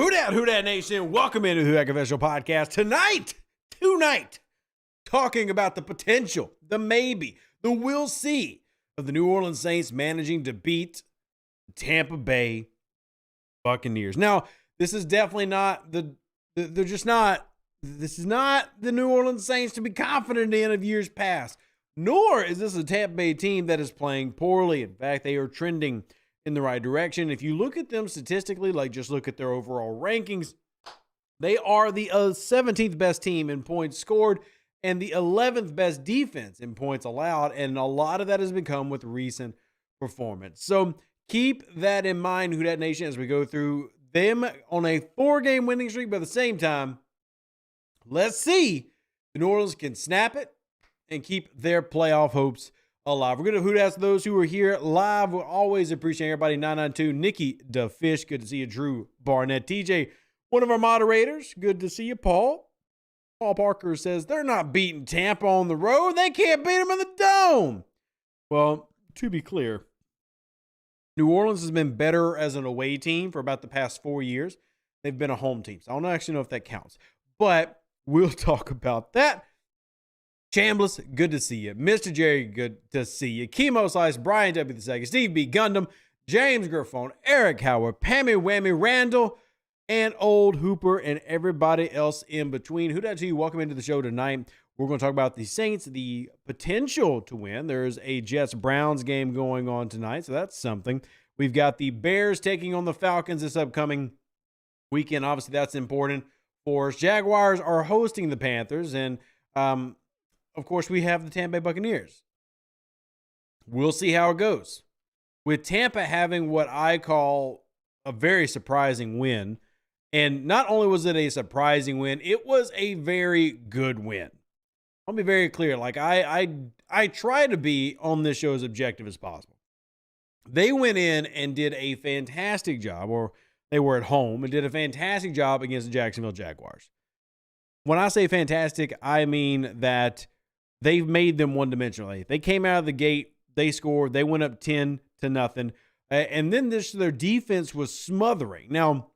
Who dat nation? Welcome into the Confessional podcast. Tonight, talking about the potential, the maybe, the we'll see of the New Orleans Saints managing to beat the Tampa Bay Buccaneers. Now, this is definitely not this is not the New Orleans Saints to be confident in of years past, nor is this a Tampa Bay team that is playing poorly. In fact, they are trending in the right direction. If you look at them statistically, like just look at their overall rankings, they are the 17th best team in points scored and the 11th best defense in points allowed, and a lot of that has become with recent performance. So keep that in mind, Who Dat Nation, as we go through them on a 4-game winning streak, but at the same time, let's see if New Orleans can snap it and keep their playoff hopes alive. We're going to hoot ask those who are here live. We'll always appreciate everybody. 992, Nikki the Fish, good to see you. Drew Barnett, TJ, one of our moderators, good to see you. Paul Parker says they're not beating Tampa on the road. They can't beat them in the dome. Well, to be clear, New Orleans has been better as an away team for about the past 4 years. They've been a home team, so I don't actually know if that counts, but we'll talk about that. Chambliss, good to see you. Mr. Jerry, good to see you. Chemo Slice, Brian W. Steve B. Gundam, James Griffon, Eric Howard, Pammy Whammy, Randall, and Old Hooper, and everybody else in between. Who Dat to you? Welcome into the show tonight. We're going to talk about the Saints, the potential to win. There's a Jets-Browns game going on tonight, so that's something. We've got the Bears taking on the Falcons this upcoming weekend. Obviously, that's important for us. Jaguars are hosting the Panthers, and of course, we have the Tampa Bay Buccaneers. We'll see how it goes. With Tampa having what I call a very surprising win, and not only was it a surprising win, it was a very good win. I'll be very clear. Like I try to be on this show as objective as possible. They went in and did a fantastic job, or they were at home and did a fantastic job against the Jacksonville Jaguars. When I say fantastic, I mean that they've made them one-dimensional. They came out of the gate, they scored, they went up 10-0, and then their defense was smothering. Now,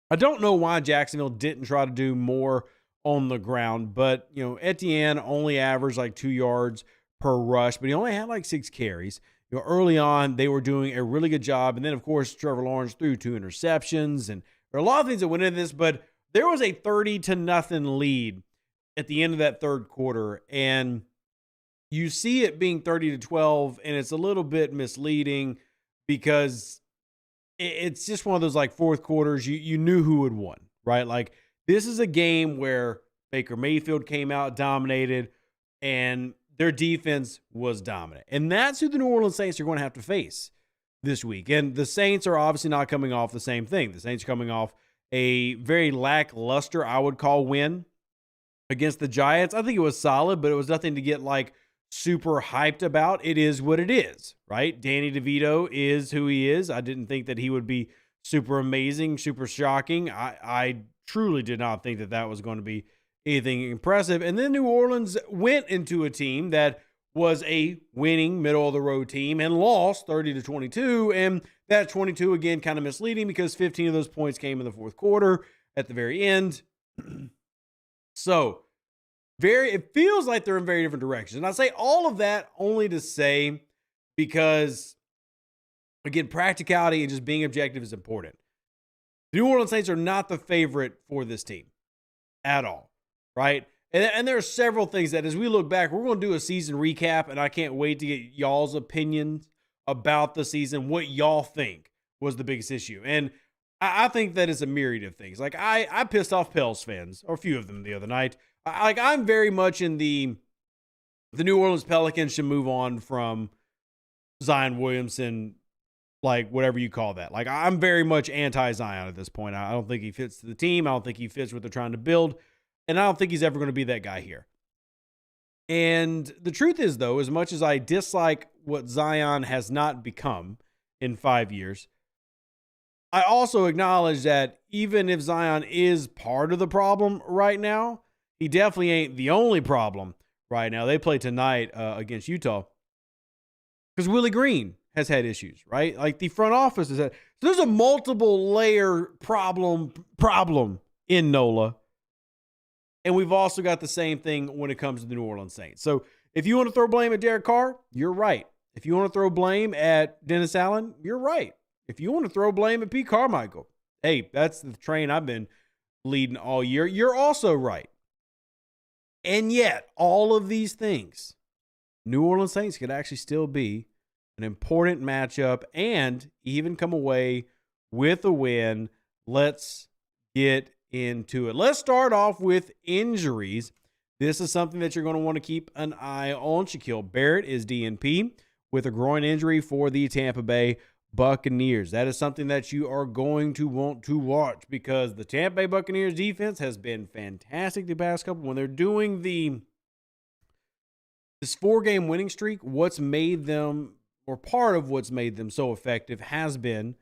I don't know why Jacksonville didn't try to do more on the ground, but Etienne only averaged like 2 yards per rush, but he only had like 6 carries. Early on, they were doing a really good job, and then of course Trevor Lawrence threw 2 interceptions, and there are a lot of things that went into this, but there was a 30-0 lead at the end of that third quarter, and you see it being 30-12, and it's a little bit misleading because it's just one of those like fourth quarters. You knew who had won, right? Like this is a game where Baker Mayfield came out, dominated, and their defense was dominant. And that's who the New Orleans Saints are going to have to face this week. And the Saints are obviously not coming off the same thing. The Saints are coming off a very lackluster, I would call, win against the Giants. I think it was solid, but it was nothing to get like super hyped about. It is what it is, right? Danny DeVito is who he is. I didn't think that he would be super amazing, super shocking. I truly did not think that was going to be anything impressive. And then New Orleans went into a team that was a winning middle-of-the-road team and lost 30-22. And that 22, again, kind of misleading because 15 of those points came in the fourth quarter at the very end. So, it feels like they're in very different directions. And I say all of that only to say because, again, practicality and just being objective is important. The New Orleans Saints are not the favorite for this team at all, right? And there are several things that as we look back, we're going to do a season recap, and I can't wait to get y'all's opinions about the season, what y'all think was the biggest issue. And I think that is a myriad of things. Like I pissed off Pels fans, or a few of them the other night. I'm very much in the New Orleans Pelicans should move on from Zion Williamson, like whatever you call that. Like I'm very much anti-Zion at this point. I don't think he fits the team. I don't think he fits what they're trying to build. And I don't think he's ever going to be that guy here. And the truth is, though, as much as I dislike what Zion has not become in 5 years, I also acknowledge that even if Zion is part of the problem right now, he definitely ain't the only problem right now. They play tonight against Utah because Willie Green has had issues, right? Like the front office has had. So there's a multiple layer problem in NOLA. And we've also got the same thing when it comes to the New Orleans Saints. So if you want to throw blame at Derek Carr, you're right. If you want to throw blame at Dennis Allen, you're right. If you want to throw blame at Pete Carmichael, hey, that's the train I've been leading all year. You're also right. And yet, all of these things, New Orleans Saints could actually still be an important matchup and even come away with a win. Let's get into it. Let's start off with injuries. This is something that you're going to want to keep an eye on. Shaquille Barrett is DNP with a groin injury for the Tampa Bay Buccaneers. That is something that you are going to want to watch because the Tampa Bay Buccaneers defense has been fantastic the past couple. When they're doing this 4-game winning streak, what's made them, or part of what's made them so effective, has been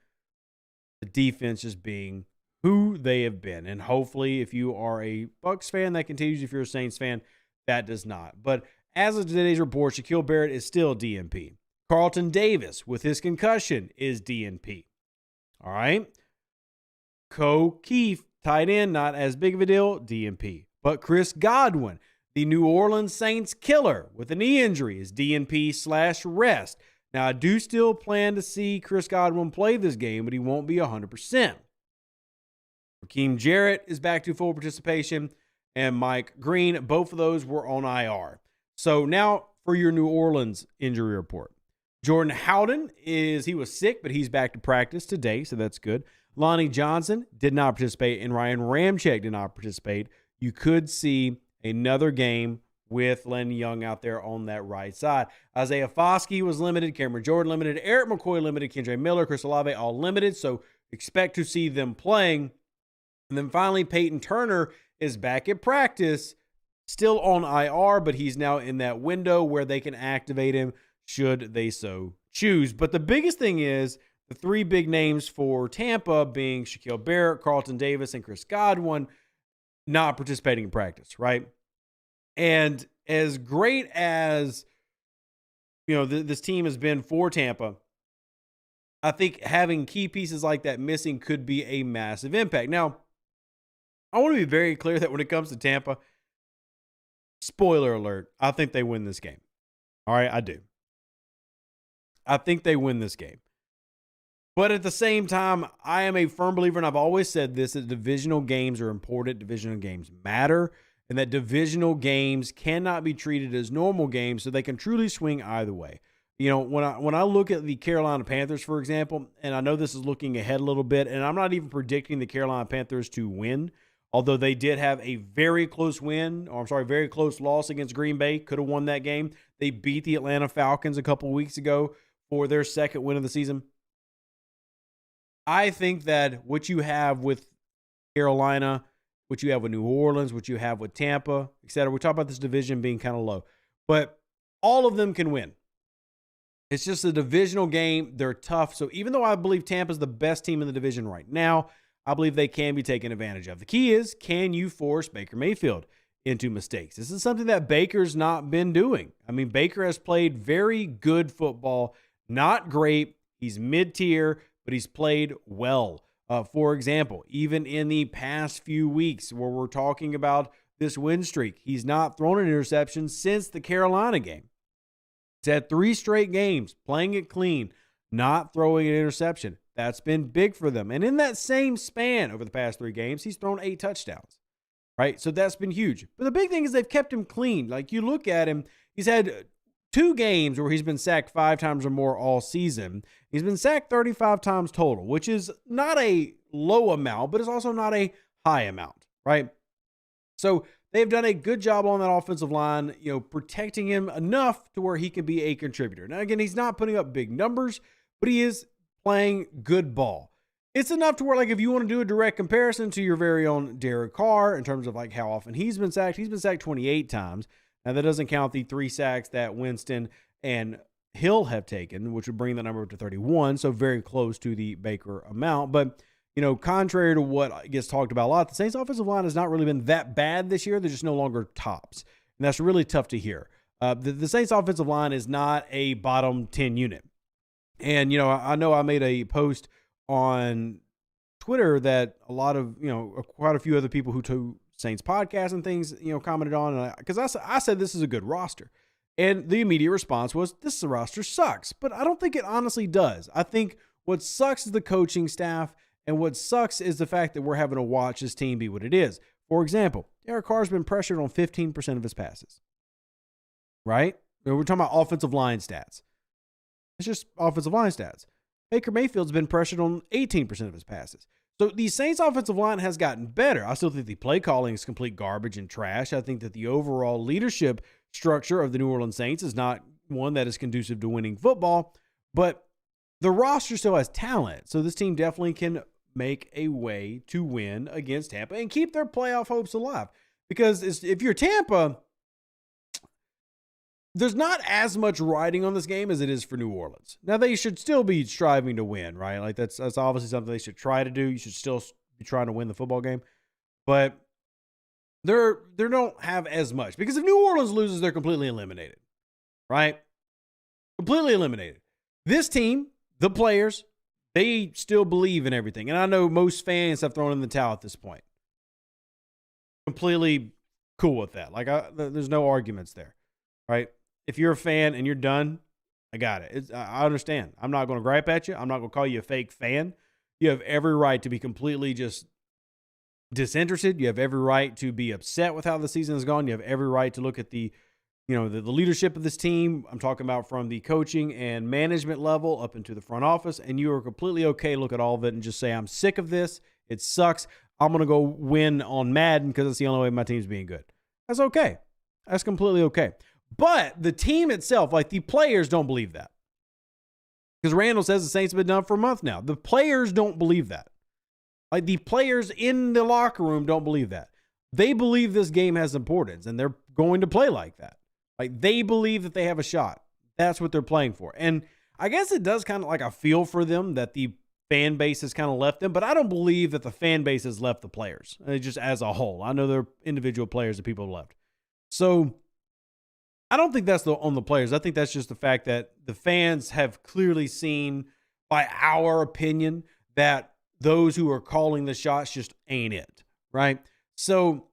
the defense just being who they have been. And hopefully, if you are a Bucs fan, that continues. If you're a Saints fan, that does not. But as of today's report, Shaquille Barrett is still DNP. Carlton Davis, with his concussion, is DNP. All right. Keefe, tight end, not as big of a deal, DNP. But Chris Godwin, the New Orleans Saints killer with a knee injury, is DNP/rest. Now, I do still plan to see Chris Godwin play this game, but he won't be 100%. Raheem Jarrett is back to full participation, and Mike Green, both of those were on IR. So now for your New Orleans injury report. Jordan Howden he was sick, but he's back to practice today, so that's good. Lonnie Johnson did not participate, and Ryan Ramczyk did not participate. You could see another game with Len Young out there on that right side. Isaiah Foskey was limited, Cameron Jordan limited, Eric McCoy limited, Kendre Miller, Chris Olave all limited, so expect to see them playing. And then finally, Peyton Turner is back at practice, still on IR, but he's now in that window where they can activate him should they so choose. But the biggest thing is the 3 big names for Tampa being Shaquille Barrett, Carlton Davis, and Chris Godwin not participating in practice, right? And as great as, this team has been for Tampa, I think having key pieces like that missing could be a massive impact. Now, I want to be very clear that when it comes to Tampa, spoiler alert, I think they win this game. All right, I do. I think they win this game. But at the same time, I am a firm believer, and I've always said this, that divisional games are important. Divisional games matter, and that divisional games cannot be treated as normal games, so they can truly swing either way. When I look at the Carolina Panthers, for example, and I know this is looking ahead a little bit, and I'm not even predicting the Carolina Panthers to win, although they did have a very close very close loss against Green Bay, could have won that game. They beat the Atlanta Falcons a couple of weeks ago for their second win of the season. I think that what you have with Carolina, what you have with New Orleans, what you have with Tampa, etc., we talk about this division being kind of low, but all of them can win. It's just a divisional game. They're tough. So even though I believe Tampa's the best team in the division right now, I believe they can be taken advantage of. The key is, can you force Baker Mayfield into mistakes? This is something that Baker's not been doing. I mean, Baker has played very good football, not great. He's mid-tier, but he's played well. For example, even in the past few weeks where we're talking about this win streak, he's not thrown an interception since the Carolina game. He's had 3 straight games, playing it clean, not throwing an interception. That's been big for them. And in that same span over the past 3 games, he's thrown 8 touchdowns, right? So that's been huge. But the big thing is they've kept him clean. Like, you look at him, he's had 2 games where he's been sacked 5 times or more all season. He's been sacked 35 times total, which is not a low amount, but it's also not a high amount, right? So they've done a good job on that offensive line, protecting him enough to where he can be a contributor. Now, again, he's not putting up big numbers, but he is playing good ball. It's enough to where, like, if you want to do a direct comparison to your very own Derek Carr in terms of like how often he's been sacked 28 times. Now, that doesn't count the 3 sacks that Winston and Hill have taken, which would bring the number up to 31, so very close to the Baker amount. But, contrary to what gets talked about a lot, the Saints offensive line has not really been that bad this year. They're just no longer tops, and that's really tough to hear. The Saints offensive line is not a bottom 10 unit. And, I know I made a post on Twitter that a lot of, quite a few other people who do Saints podcasts and things, commented on, because I said this is a good roster. And the immediate response was, this roster sucks. But I don't think it honestly does. I think what sucks is the coaching staff, and what sucks is the fact that we're having to watch this team be what it is. For example, Derek Carr's been pressured on 15% of his passes, right? We're talking about offensive line stats. It's just offensive line stats. Baker Mayfield's been pressured on 18% of his passes. So the Saints offensive line has gotten better. I still think the play calling is complete garbage and trash. I think that the overall leadership structure of the New Orleans Saints is not one that is conducive to winning football, but the roster still has talent. So this team definitely can make a way to win against Tampa and keep their playoff hopes alive. Because if you're Tampa, there's not as much riding on this game as it is for New Orleans. Now, they should still be striving to win, right? Like that's obviously something they should try to do. You should still be trying to win the football game. But they don't have as much. Because if New Orleans loses, they're completely eliminated, right? Completely eliminated. This team, the players, they still believe in everything. And I know most fans have thrown in the towel at this point. Completely cool with that. Like, there's no arguments there, right? If you're a fan and you're done, I got it. I understand. I'm not going to gripe at you. I'm not going to call you a fake fan. You have every right to be completely just disinterested. You have every right to be upset with how the season has gone. You have every right to look at the leadership of this team. I'm talking about from the coaching and management level up into the front office. And you are completely okay to look at all of it and just say, I'm sick of this. It sucks. I'm going to go win on Madden because it's the only way my team's being good. That's okay. That's completely okay. But the team itself, like the players, don't believe that. Because Randall says the Saints have been done for a month now. The players don't believe that. Like the players in the locker room don't believe that. They believe this game has importance and they're going to play like that. Like they believe that they have a shot. That's what they're playing for. And I guess it does kind of like a feel for them that the fan base has kind of left them, but I don't believe that the fan base has left the players just as a whole. I know there are individual players that people have left. So I don't think that's on the players. I think that's just the fact that the fans have clearly seen, by our opinion, that those who are calling the shots just ain't it, right? So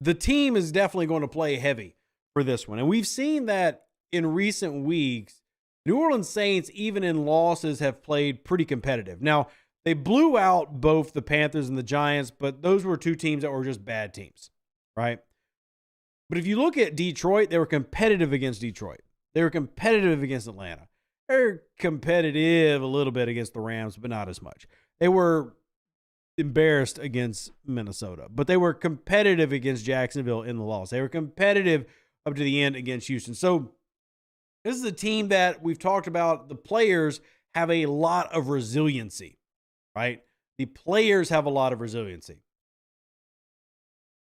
the team is definitely going to play heavy for this one. And we've seen that in recent weeks, New Orleans Saints, even in losses, have played pretty competitive. Now, they blew out both the Panthers and the Giants, but those were two teams that were just bad teams, right? But if you look at Detroit, they were competitive against Detroit. They were competitive against Atlanta. They're competitive a little bit against the Rams, but not as much. They were embarrassed against Minnesota, but they were competitive against Jacksonville in the loss. They were competitive up to the end against Houston. So this is a team that we've talked about. The players have a lot of resiliency, right? The players have a lot of resiliency.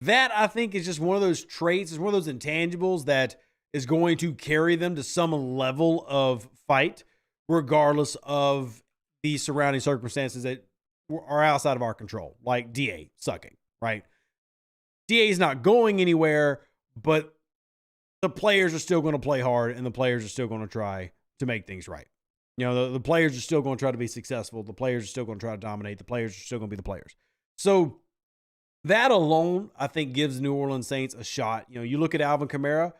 That, I think, is just one of those traits, is one of those intangibles that is going to carry them to some level of fight, regardless of the surrounding circumstances that are outside of our control, like DA sucking, right? DA is not going anywhere, but the players are still going to play hard, and the players are still going to try to make things right. The players are still going to try to be successful. The players are still going to try to dominate. The players are still going to be the players. So that alone, I think, gives New Orleans Saints a shot. You look at Alvin Kamara,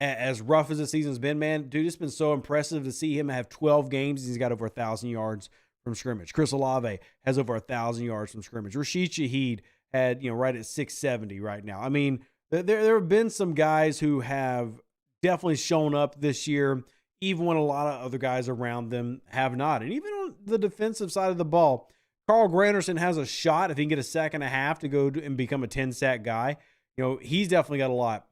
as rough as the season's been, man, dude, it's been so impressive to see him have 12 games. He's got over 1,000 yards from scrimmage. Chris Olave has over 1,000 yards from scrimmage. Rashid Shaheed had, right at 670 right now. I mean, there have been some guys who have definitely shown up this year, even when a lot of other guys around them have not. And even on the defensive side of the ball, Carl Granderson has a shot if he can get a sack and a half to go and become a 10-sack guy. He's definitely got a lot,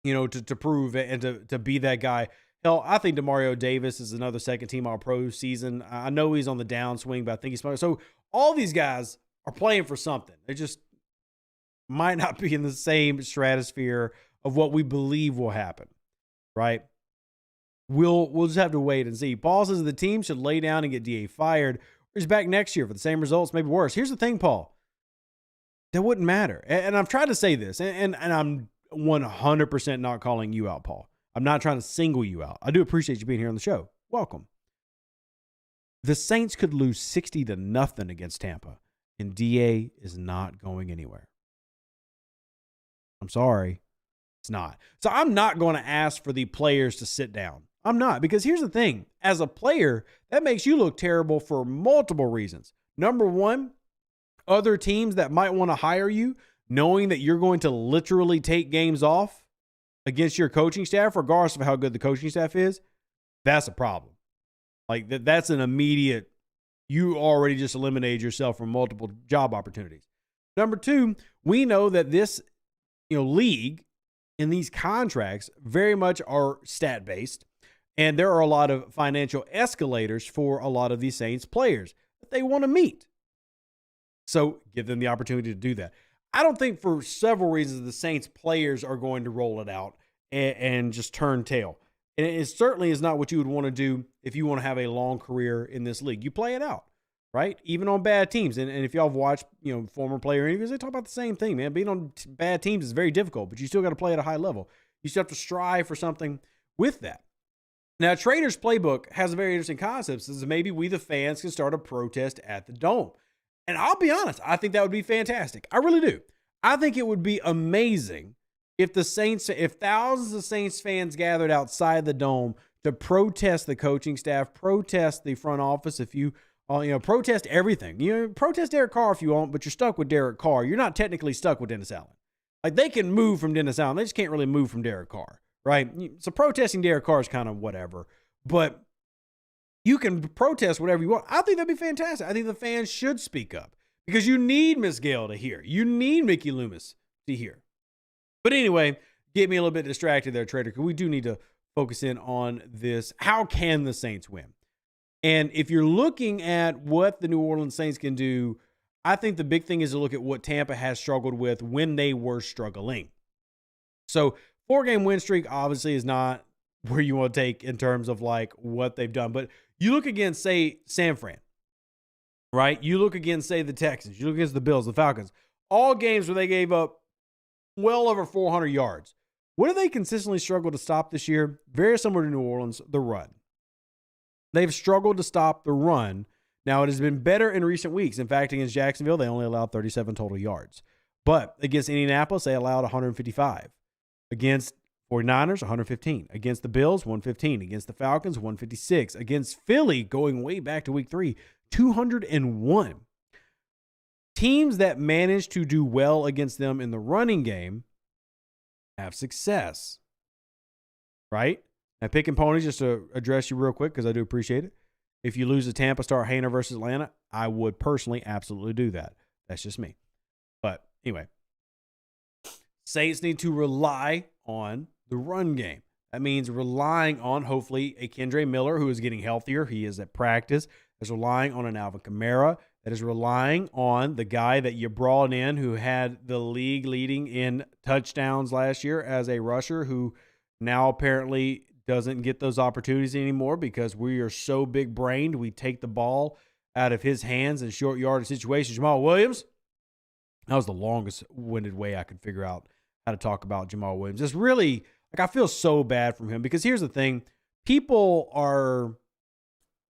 to prove and to be that guy. Hell, I think Demario Davis is another second-team All-Pro season. I know he's on the downswing, but I think he's smart. So all these guys are playing for something. They just might not be in the same stratosphere of what we believe will happen, right? We'll just have to wait and see. Paul says the team should lay down and get DA fired. He's back next year for the same results, maybe worse. Here's the thing, Paul. That wouldn't matter. And I've tried to say this, and I'm 100% not calling you out, Paul. I'm not trying to single you out. I do appreciate you being here on the show. Welcome. The Saints could lose 60-0 against Tampa, and DA is not going anywhere. I'm sorry. It's not. So I'm not going to ask for the players to sit down. I'm not, because here's the thing. As a player, that makes you look terrible for multiple reasons. Number one, other teams that might want to hire you, knowing that you're going to literally take games off against your coaching staff, regardless of how good the coaching staff is, that's a problem. Like that's an immediate, you already just eliminated yourself from multiple job opportunities. Number two, we know that this, league and these contracts very much are stat-based, and there are a lot of financial escalators for a lot of these Saints players that they want to meet. So give them the opportunity to do that. I don't think, for several reasons, the Saints players are going to roll it out and just turn tail. And it certainly is not what you would want to do if you want to have a long career in this league. You play it out, right? Even on bad teams. And if y'all have watched, former player interviews, they talk about the same thing, man. Being on bad teams is very difficult, but you still got to play at a high level. You still have to strive for something with that. Now, Trader's Playbook has a very interesting concept. Says maybe we, the fans, can start a protest at the Dome. And I'll be honest, I think that would be fantastic. I really do. I think it would be amazing if thousands of Saints fans gathered outside the Dome to protest the coaching staff, protest the front office. If you, protest everything. Protest Derek Carr if you want, but you're stuck with Derek Carr. You're not technically stuck with Dennis Allen. Like, they can move from Dennis Allen. They just can't really move from Derek Carr, right? So protesting Derek Carr is kind of whatever. But you can protest whatever you want. I think that'd be fantastic. I think the fans should speak up because you need Miss Gale to hear. You need Mickey Loomis to hear. But anyway, get me a little bit distracted there, Trader, because we do need to focus in on this. How can the Saints win? And if you're looking at what the New Orleans Saints can do, I think the big thing is to look at what Tampa has struggled with when they were struggling. So 4-game win streak obviously is not where you want to take in terms of like what they've done. But you look against, say, San Fran, right? You look against, say, the Texans. You look against the Bills, the Falcons. All games where they gave up well over 400 yards. What have they consistently struggled to stop this year? Very similar to New Orleans, the run. They've struggled to stop the run. Now, it has been better in recent weeks. In fact, against Jacksonville, they only allowed 37 total yards. But against Indianapolis, they allowed 155. Against 49ers, 115. Against the Bills, 115. Against the Falcons, 156. Against Philly, going way back to week 3, 201. Teams that manage to do well against them in the running game have success, right? Now, picking ponies, just to address you real quick, because I do appreciate it. If you lose to Tampa, start Hainer versus Atlanta, I would personally absolutely do that. That's just me. But anyway, Saints need to rely on the run game. That means relying on, hopefully, a Kendre Miller who is getting healthier. He is at practice. That's relying on an Alvin Kamara. That is relying on the guy that you brought in who had the league leading in touchdowns last year as a rusher, who now apparently doesn't get those opportunities anymore because we are so big-brained. We take the ball out of his hands in short yardage situations. Jamal Williams, that was the longest-winded way I could figure out how to talk about Jamal Williams. It's really, I feel so bad from him because here's the thing. People are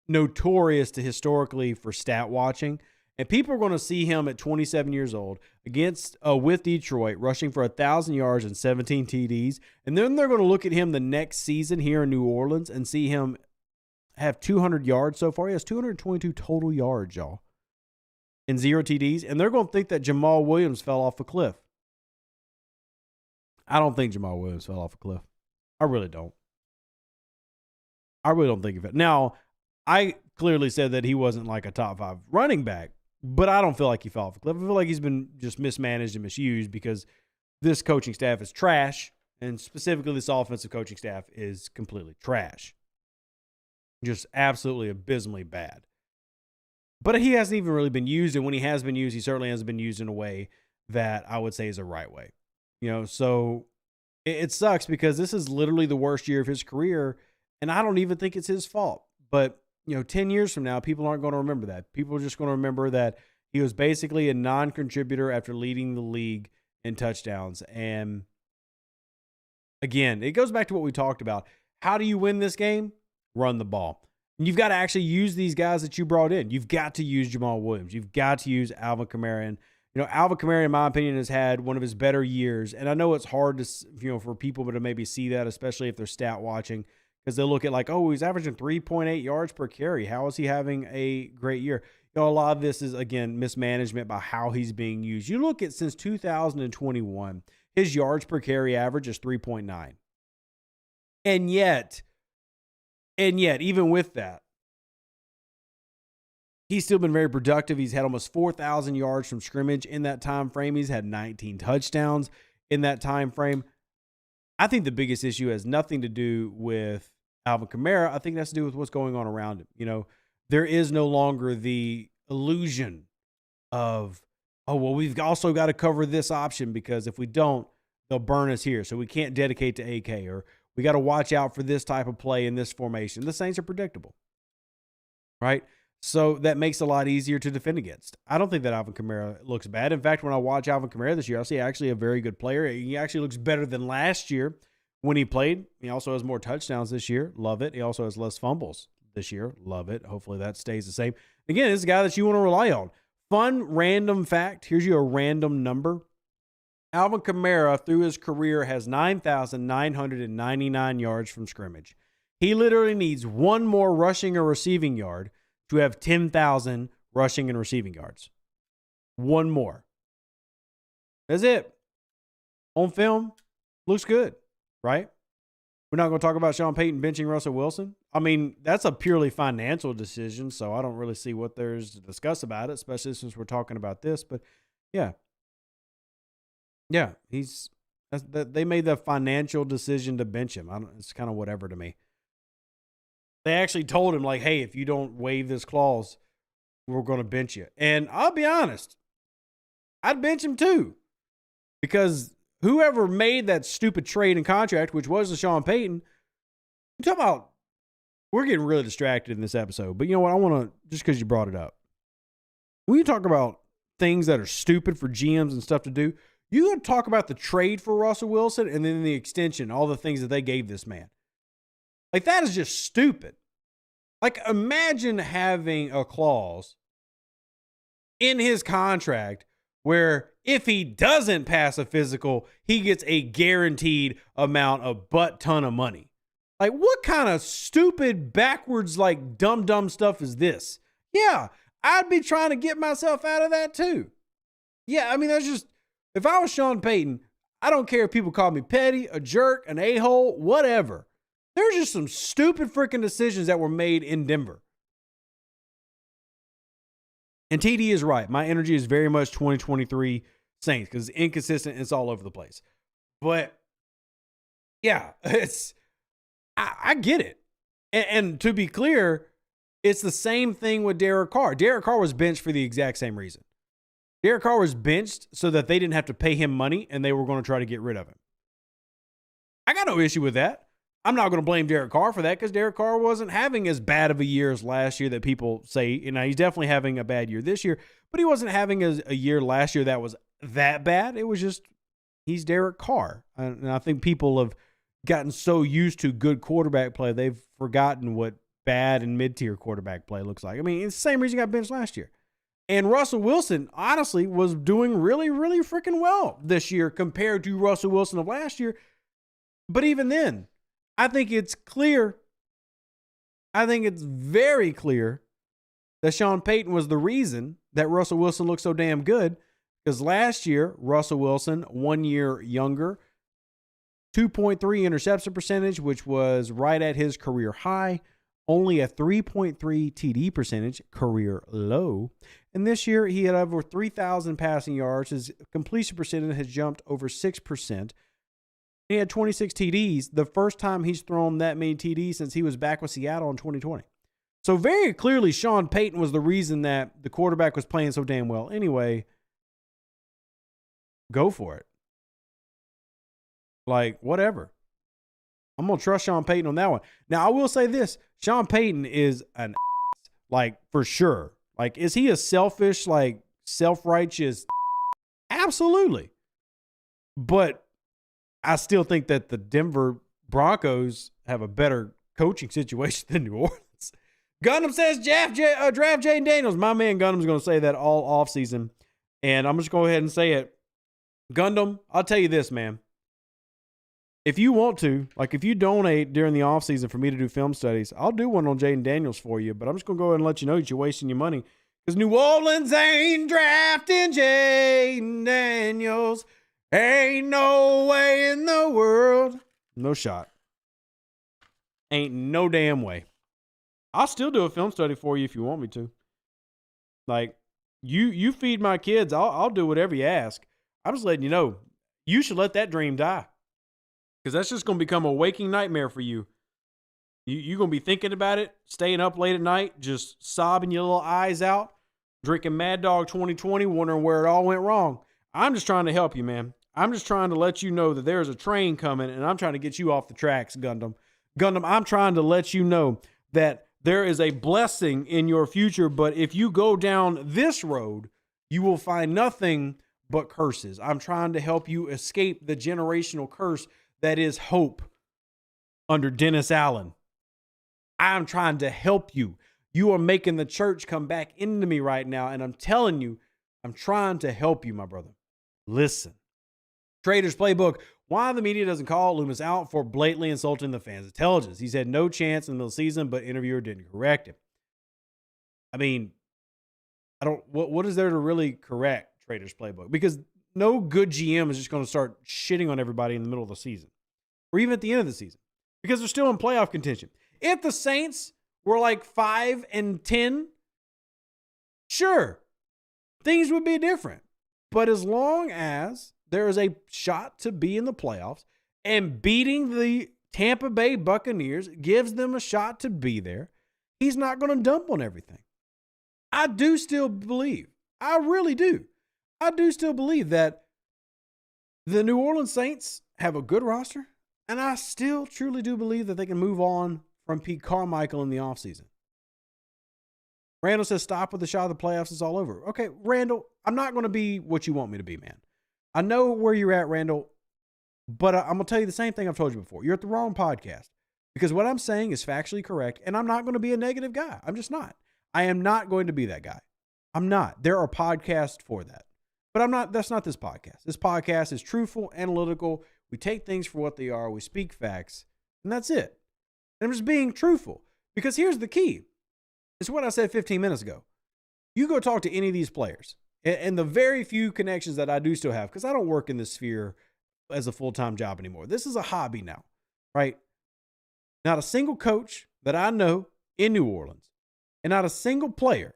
notorious to historically for stat watching, and people are going to see him at 27 years old with Detroit rushing for 1,000 yards and 17 TDs, and then they're going to look at him the next season here in New Orleans and see him have 200 yards so far. He has 222 total yards, y'all, and 0 TDs, and they're going to think that Jamal Williams fell off a cliff. I don't think Jamal Williams fell off a cliff. I really don't. I really don't think of it. Now, I clearly said that he wasn't like a top 5 running back, but I don't feel like he fell off a cliff. I feel like he's been just mismanaged and misused because this coaching staff is trash, and specifically this offensive coaching staff is completely trash. Just absolutely abysmally bad. But he hasn't even really been used, and when he has been used, he certainly hasn't been used in a way that I would say is a right way. So it sucks because this is literally the worst year of his career, and I don't even think it's his fault. But 10 years from now, people aren't going to remember that. People are just going to remember that he was basically a non-contributor after leading the league in touchdowns. And again, it goes back to what we talked about. How do you win this game? Run the ball. You've got to actually use these guys that you brought in. You've got to use Jamal Williams. You've got to use Alvin Kamara. And, Alvin Kamara, in my opinion, has had one of his better years. And I know it's hard to, for people to maybe see that, especially if they're stat watching, because they'll look at like, oh, he's averaging 3.8 yards per carry. How is he having a great year? A lot of this is, again, mismanagement by how he's being used. You look at since 2021, his yards per carry average is 3.9. And yet, even with that, he's still been very productive. He's had almost 4,000 yards from scrimmage in that time frame. He's had 19 touchdowns in that time frame. I think the biggest issue has nothing to do with Alvin Kamara. I think that's to do with what's going on around him. There is no longer the illusion of, oh, well, we've also got to cover this option because if we don't, they'll burn us here. So we can't dedicate to AK, or we got to watch out for this type of play in this formation. The Saints are predictable, right? So that makes it a lot easier to defend against. I don't think that Alvin Kamara looks bad. In fact, when I watch Alvin Kamara this year, I see actually a very good player. He actually looks better than last year when he played. He also has more touchdowns this year. Love it. He also has less fumbles this year. Love it. Hopefully that stays the same. Again, this is a guy that you want to rely on. Fun random fact. Here's you a random number. Alvin Kamara, through his career, has 9,999 yards from scrimmage. He literally needs one more rushing or receiving yard to have 10,000 rushing and receiving yards. One more. That's it. On film, looks good, right? We're not going to talk about Sean Payton benching Russell Wilson. I mean, that's a purely financial decision, so I don't really see what there's to discuss about it, especially since we're talking about this. But, yeah. Yeah, they made the financial decision to bench him. It's kind of whatever to me. They actually told him, like, hey, if you don't waive this clause, we're going to bench you. And I'll be honest, I'd bench him too. Because whoever made that stupid trade and contract, which was the Sean Payton, I'm talking about, we're getting really distracted in this episode. But you know what? I want to, just because you brought it up, when you talk about things that are stupid for GMs and stuff to do, you got to talk about the trade for Russell Wilson and then the extension, all the things that they gave this man. Like, that is just stupid. Like, imagine having a clause in his contract where if he doesn't pass a physical, he gets a guaranteed amount of butt ton of money. Like, what kind of stupid, backwards, like, dumb stuff is this? Yeah, I'd be trying to get myself out of that too. Yeah, I mean, that's just, if I was Sean Payton, I don't care if people call me petty, a jerk, an a-hole, whatever. There's just some stupid freaking decisions that were made in Denver. And TD is right. My energy is very much 2023 Saints because it's inconsistent and it's all over the place. But, yeah, I get it. And to be clear, it's the same thing with Derek Carr. Derek Carr was benched for the exact same reason. Derek Carr was benched so that they didn't have to pay him money and they were going to try to get rid of him. I got no issue with that. I'm not going to blame Derek Carr for that because Derek Carr wasn't having as bad of a year as last year that people say. He's definitely having a bad year this year, but he wasn't having a year last year that was that bad. It was just, he's Derek Carr. And I think people have gotten so used to good quarterback play, they've forgotten what bad and mid-tier quarterback play looks like. I mean, it's the same reason he got benched last year. And Russell Wilson, honestly, was doing really, really freaking well this year compared to Russell Wilson of last year. But even then, I think it's clear. I think it's very clear that Sean Payton was the reason that Russell Wilson looked so damn good. Because last year, Russell Wilson, 1 year younger, 2.3 interception percentage, which was right at his career high. Only a 3.3 TD percentage, career low. And this year, he had over 3,000 passing yards. His completion percentage has jumped over 6%. He had 26 TDs, the first time he's thrown that many TDs since he was back with Seattle in 2020. So very clearly, Sean Payton was the reason that the quarterback was playing so damn well. Anyway, go for it. Like, whatever. I'm going to trust Sean Payton on that one. Now, I will say this. Sean Payton is an ass, like, for sure. Like, is he a selfish, like, self-righteous? Absolutely. But I still think that the Denver Broncos have a better coaching situation than New Orleans. Gundam says draft Jaden Daniels. My man Gundam's going to say that all offseason. And I'm just going to go ahead and say it. Gundam, I'll tell you this, man. If you want to, like if you donate during the offseason for me to do film studies, I'll do one on Jaden Daniels for you. But I'm just going to go ahead and let you know that you're wasting your money. Because New Orleans ain't drafting Jaden Daniels. Ain't no way in the world. No shot. Ain't no damn way. I'll still do a film study for you if you want me to. Like, you feed my kids, I'll do whatever you ask. I'm just letting you know, you should let that dream die. Because that's just going to become a waking nightmare for you. You're going to be thinking about it, staying up late at night, just sobbing your little eyes out, drinking Mad Dog 2020, wondering where it all went wrong. I'm just trying to help you, man. I'm just trying to let you know that there's a train coming, and I'm trying to get you off the tracks, Gundam. Gundam, I'm trying to let you know that there is a blessing in your future, but if you go down this road, you will find nothing but curses. I'm trying to help you escape the generational curse that is hope under Dennis Allen. I'm trying to help you. You are making the church come back into me right now, and I'm telling you, I'm trying to help you, my brother. Listen. Trader's Playbook. Why the media doesn't call Loomis out for blatantly insulting the fans' intelligence. He's had no chance in the middle of the season, but interviewer didn't correct him. I mean, what is there to really correct Trader's Playbook? Because no good GM is just going to start shitting on everybody in the middle of the season or even at the end of the season because they're still in playoff contention. If the Saints were like 5-10, sure, things would be different. But as long as there is a shot to be in the playoffs and beating the Tampa Bay Buccaneers gives them a shot to be there, he's not going to dump on everything. I do still believe, I really do. I do still believe that the New Orleans Saints have a good roster, and I still truly do believe that they can move on from Pete Carmichael in the offseason. Randall says, stop with the shot of the playoffs. It's all over. Okay, Randall, I'm not going to be what you want me to be, man. I know where you're at, Randall, but I'm going to tell you the same thing I've told you before. You're at the wrong podcast because what I'm saying is factually correct, and I'm not going to be a negative guy. I'm just not. I am not going to be that guy. I'm not. There are podcasts for that. But I'm not. That's not this podcast. This podcast is truthful, analytical. We take things for what they are. We speak facts, and that's it. And I'm just being truthful because here's the key. It's what I said 15 minutes ago. You go talk to any of these players, and the very few connections that I do still have, because I don't work in this sphere as a full-time job anymore. This is a hobby now, right? Not a single coach that I know in New Orleans, and not a single player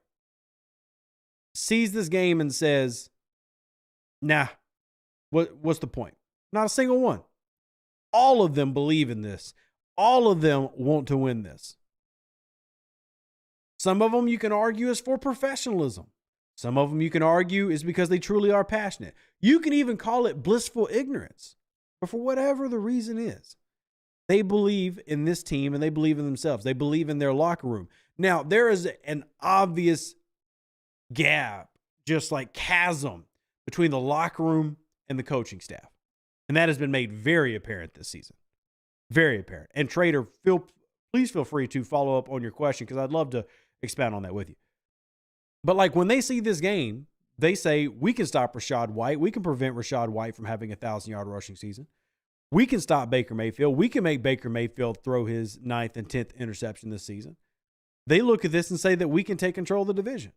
sees this game and says, nah, what's the point? Not a single one. All of them believe in this. All of them want to win this. Some of them you can argue is for professionalism. Some of them you can argue is because they truly are passionate. You can even call it blissful ignorance. But for whatever the reason is, they believe in this team and they believe in themselves. They believe in their locker room. Now, there is an obvious gap, just like chasm, between the locker room and the coaching staff. And that has been made very apparent this season. Very apparent. And Trader, please feel free to follow up on your question because I'd love to expound on that with you. But like when they see this game, they say, we can stop Rachaad White. We can prevent Rachaad White from having a 1,000-yard rushing season. We can stop Baker Mayfield. We can make Baker Mayfield throw his 9th and 10th interception this season. They look at this and say that we can take control of the division.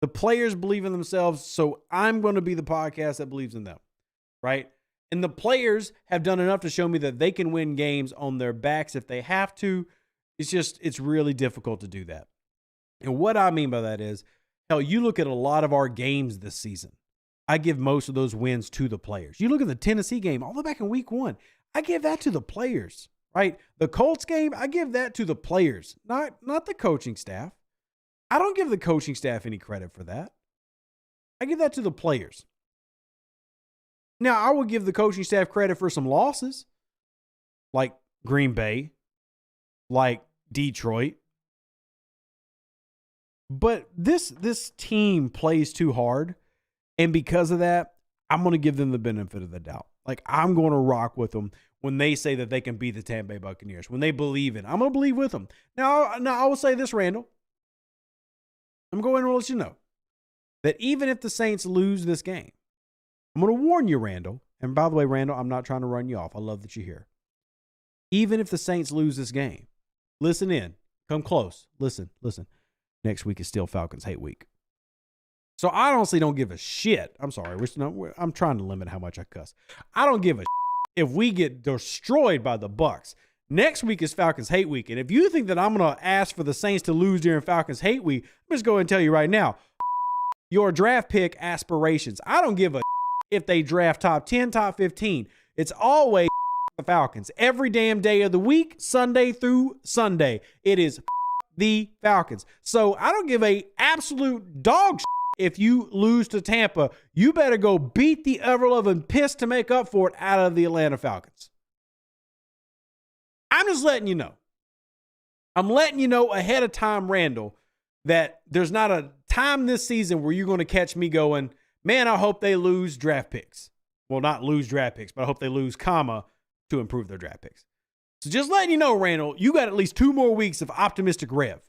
The players believe in themselves, so I'm going to be the podcast that believes in them, right? And the players have done enough to show me that they can win games on their backs if they have to. It's really difficult to do that. And what I mean by that is, hell, you look at a lot of our games this season. I give most of those wins to the players. You look at the Tennessee game all the way back in week 1. I give that to the players, right? The Colts game, I give that to the players, not the coaching staff. I don't give the coaching staff any credit for that. I give that to the players. Now, I will give the coaching staff credit for some losses, like Green Bay, like Detroit. But this team plays too hard, and because of that, I'm going to give them the benefit of the doubt. Like, I'm going to rock with them when they say that they can beat the Tampa Bay Buccaneers, when they believe in it. I'm going to believe with them. Now, I will say this, Randall. I'm going to let you know that even if the Saints lose this game, I'm going to warn you, Randall. And by the way, Randall, I'm not trying to run you off. I love that you're here. Even if the Saints lose this game, listen in. Come close. Listen. Next week is still Falcons hate week. So I honestly don't give a shit. I'm sorry. I'm trying to limit how much I cuss. I don't give a shit if we get destroyed by the Bucs. Next week is Falcons hate week. And if you think that I'm going to ask for the Saints to lose during Falcons hate week, I'm just going to tell you right now, your draft pick aspirations. I don't give a if they draft top 10, top 15. It's always the Falcons. Every damn day of the week, Sunday through Sunday. It is the Falcons. So I don't give a absolute dog shit if you lose to Tampa. You better go beat the ever-loving piss to make up for it out of the Atlanta Falcons. I'm just letting you know. I'm letting you know ahead of time, Randall, that there's not a time this season where you're going to catch me going, man, I hope they lose draft picks. Well, not lose draft picks, but I hope they lose, to improve their draft picks. So just letting you know, Randall, you got at least 2 more weeks of optimistic rev.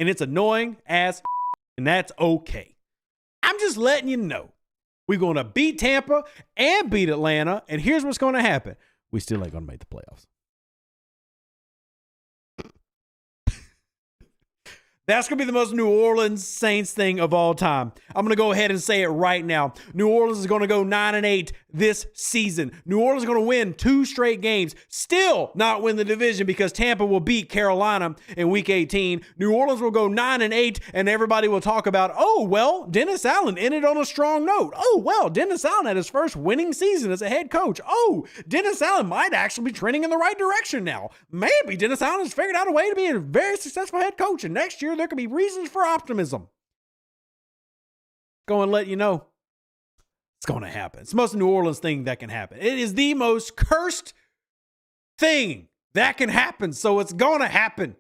And it's annoying as and that's okay. I'm just letting you know. We're going to beat Tampa and beat Atlanta. And here's what's going to happen. We still ain't going to make the playoffs. That's going to be the most New Orleans Saints thing of all time. I'm going to go ahead and say it right now. New Orleans is going to go 9-8 this season. New Orleans is going to win 2 straight games. Still not win the division because Tampa will beat Carolina in Week 18. New Orleans will go 9-8, and everybody will talk about, oh, well, Dennis Allen ended on a strong note. Oh, well, Dennis Allen had his first winning season as a head coach. Oh, Dennis Allen might actually be trending in the right direction now. Maybe Dennis Allen has figured out a way to be a very successful head coach, and next year there could be reasons for optimism. Go and let you know it's going to happen. It's the most New Orleans thing that can happen. It is the most cursed thing that can happen, so it's going to happen.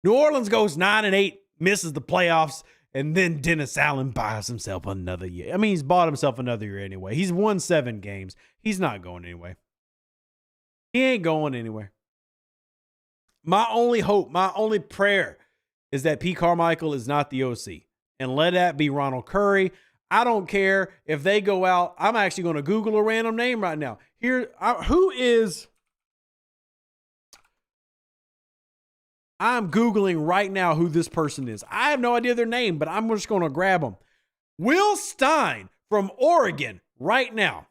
New Orleans goes 9-8, misses the playoffs, and then Dennis Allen buys himself another year. I mean, he's bought himself another year anyway. He's won 7 games. He's not going anywhere. He ain't going anywhere. My only hope, my only prayer is that Pete Carmichael is not the OC. And let that be Ronald Curry. I don't care if they go out. I'm actually going to Google a random name right now. I'm Googling right now who this person is. I have no idea their name, but I'm just going to grab them. Will Stein from Oregon right now.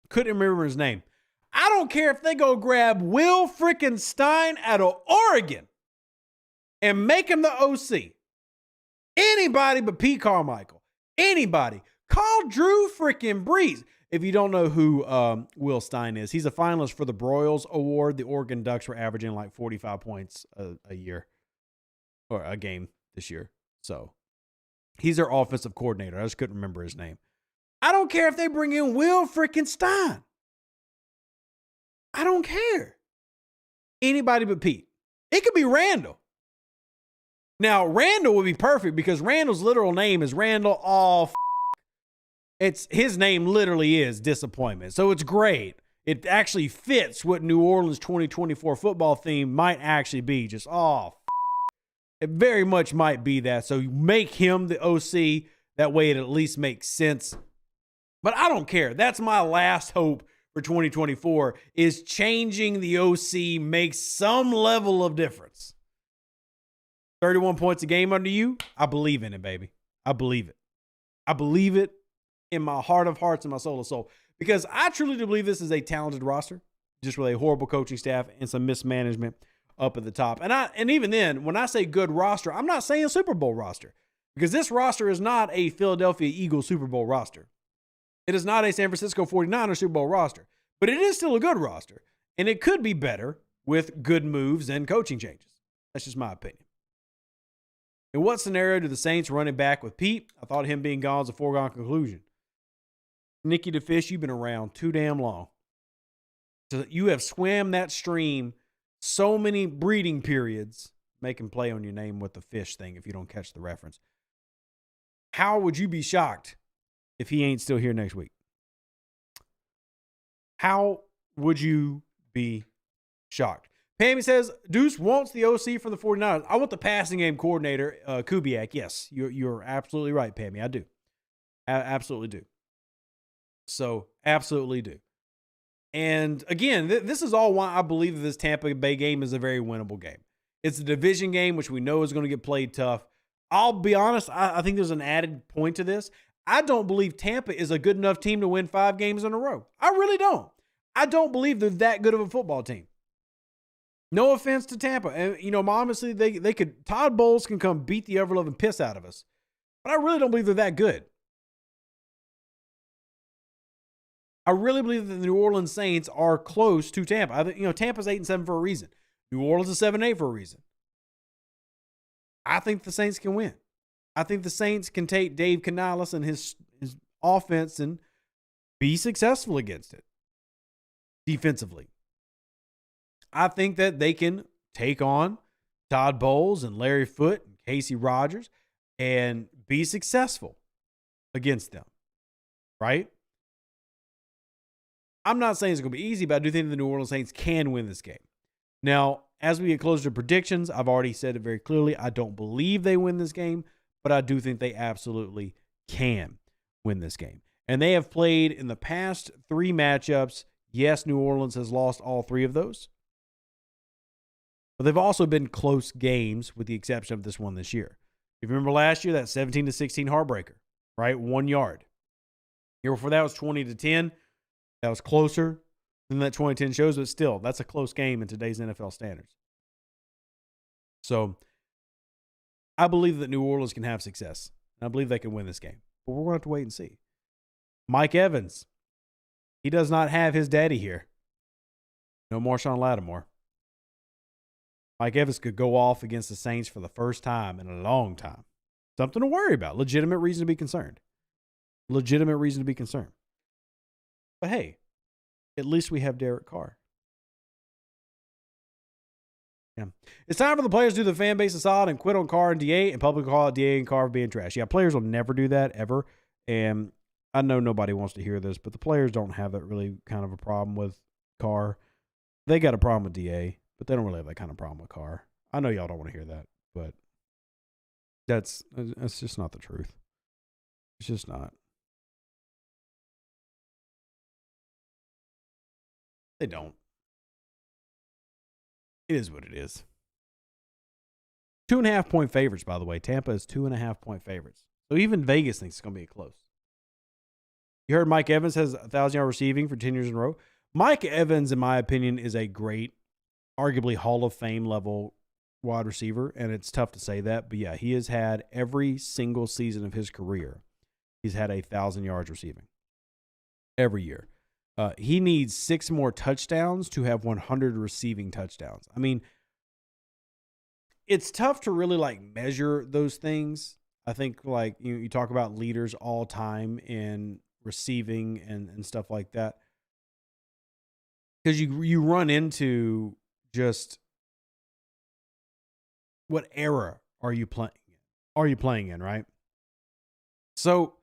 Couldn't remember his name. I don't care if they go grab Will freaking Stein out of Oregon and make him the OC. Anybody but Pete Carmichael. Anybody. Call Drew freaking Brees. If you don't know who Will Stein is, he's a finalist for the Broyles Award. The Oregon Ducks were averaging like 45 points a year or a game this year. So he's their offensive coordinator. I just couldn't remember his name. I don't care if they bring in Will freaking Stein. I don't care. Anybody but Pete. It could be Randall. Now, Randall would be perfect because Randall's literal name is Randall his name literally is disappointment. So it's great. It actually fits what New Orleans 2024 football theme might actually be. Just, it very much might be that. So you make him the OC. That way it at least makes sense. But I don't care. That's my last hope for 2024 is changing the OC makes some level of difference. 31 points a game under you. I believe in it, baby. I believe it. I believe it in my heart of hearts and my soul of soul. Because I truly do believe this is a talented roster, just with a horrible coaching staff and some mismanagement up at the top. And even then, when I say good roster, I'm not saying Super Bowl roster. Because this roster is not a Philadelphia Eagles Super Bowl roster. It is not a San Francisco 49ers Super Bowl roster, but it is still a good roster, and it could be better with good moves and coaching changes. That's just my opinion. In what scenario do the Saints run it back with Pete? I thought him being gone is a foregone conclusion. Nicky DeFish, you've been around too damn long. So you have swam that stream so many breeding periods. Make him play on your name with the fish thing if you don't catch the reference. How would you be shocked if he ain't still here next week. How would you be shocked? Pammy says, Deuce wants the OC for the 49ers. I want the passing game coordinator, Kubiak. Yes, you're absolutely right, Pammy. I do. Absolutely do. So, absolutely do. And again, this is all why I believe that this Tampa Bay game is a very winnable game. It's a division game, which we know is going to get played tough. I'll be honest, I think there's an added point to this. I don't believe Tampa is a good enough team to win 5 games in a row. I really don't. I don't believe they're that good of a football team. No offense to Tampa. And, honestly, they could, Todd Bowles can come beat the ever-loving piss out of us. But I really don't believe they're that good. I really believe that the New Orleans Saints are close to Tampa. Tampa's 8-7 for a reason. New Orleans is 7-8 for a reason. I think the Saints can win. I think the Saints can take Dave Canales and his offense and be successful against it defensively. I think that they can take on Todd Bowles and Larry Foote and Casey Rogers and be successful against them, right? I'm not saying it's going to be easy, but I do think the New Orleans Saints can win this game. Now, as we get closer to predictions, I've already said it very clearly. I don't believe they win this game, but I do think they absolutely can win this game. And they have played in the past 3 matchups. Yes, New Orleans has lost all 3 of those. But they've also been close games with the exception of this one this year. If you remember last year, that 17-16 heartbreaker, right? 1 yard. Year before that was 20-10. That was closer than that 2010 shows, but still, that's a close game in today's NFL standards. So, I believe that New Orleans can have success. I believe they can win this game. But we're going to have to wait and see. Mike Evans, he does not have his daddy here. No Marshawn Lattimore. Mike Evans could go off against the Saints for the first time in a long time. Something to worry about. Legitimate reason to be concerned. Legitimate reason to be concerned. But hey, at least we have Derek Carr. Yeah. It's time for the players to do the fan base a solid and quit on Carr and DA and publicly call out DA and Carr for being trash. Yeah, players will never do that, ever. And I know nobody wants to hear this, but the players don't have that really kind of a problem with Carr. They got a problem with DA, but they don't really have that kind of problem with Carr. I know y'all don't want to hear that, but that's just not the truth. It's just not. They don't. It is what it is. 2.5 point favorites, by the way. Tampa is 2.5 point favorites. So even Vegas thinks it's going to be close. You heard Mike Evans has 1,000-yard receiving for 10 years in a row. Mike Evans, in my opinion, is a great, arguably Hall of Fame level wide receiver. And it's tough to say that. But yeah, he has had every single season of his career, he's had 1,000 yards receiving. Every year. He needs 6 more touchdowns to have 100 receiving touchdowns. I mean, it's tough to really measure those things. I think you talk about leaders all time in receiving and stuff like that. Because you run into just what era are you playing in? Are you playing in, right? So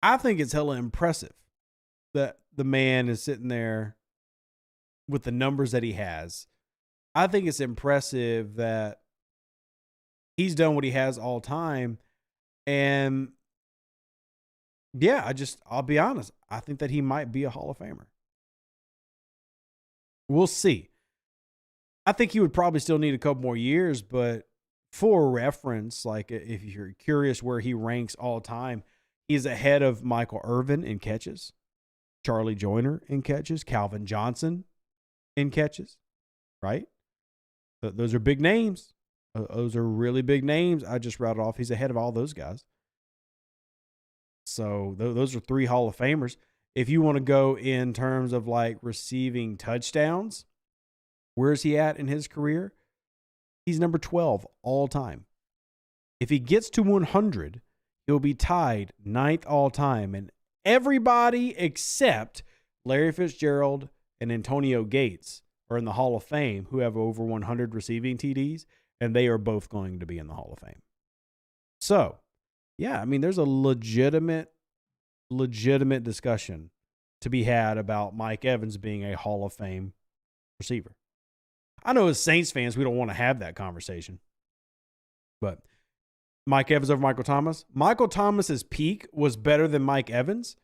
I think it's hella impressive that the man is sitting there with the numbers that he has. I think it's impressive that he's done what he has all time. And yeah, I'll be honest. I think that he might be a Hall of Famer. We'll see. I think he would probably still need a couple more years, but for reference, if you're curious where he ranks all time, he's ahead of Michael Irvin in catches, Charlie Joyner in catches, Calvin Johnson in catches, right? Those are big names. Those are really big names. I just routed off. He's ahead of all those guys. So those are 3 Hall of Famers. If you want to go in terms of receiving touchdowns, where is he at in his career? He's number 12 all time. If he gets to 100, he'll be tied 9th all time. And everybody except Larry Fitzgerald and Antonio Gates are in the Hall of Fame who have over 100 receiving TDs, and they are both going to be in the Hall of Fame. So, Yeah, I mean, there's a legitimate discussion to be had about Mike Evans being a Hall of Fame receiver. I know as Saints fans, we don't want to have that conversation. But Mike Evans over Michael Thomas. Michael Thomas's peak was better than Mike Evans.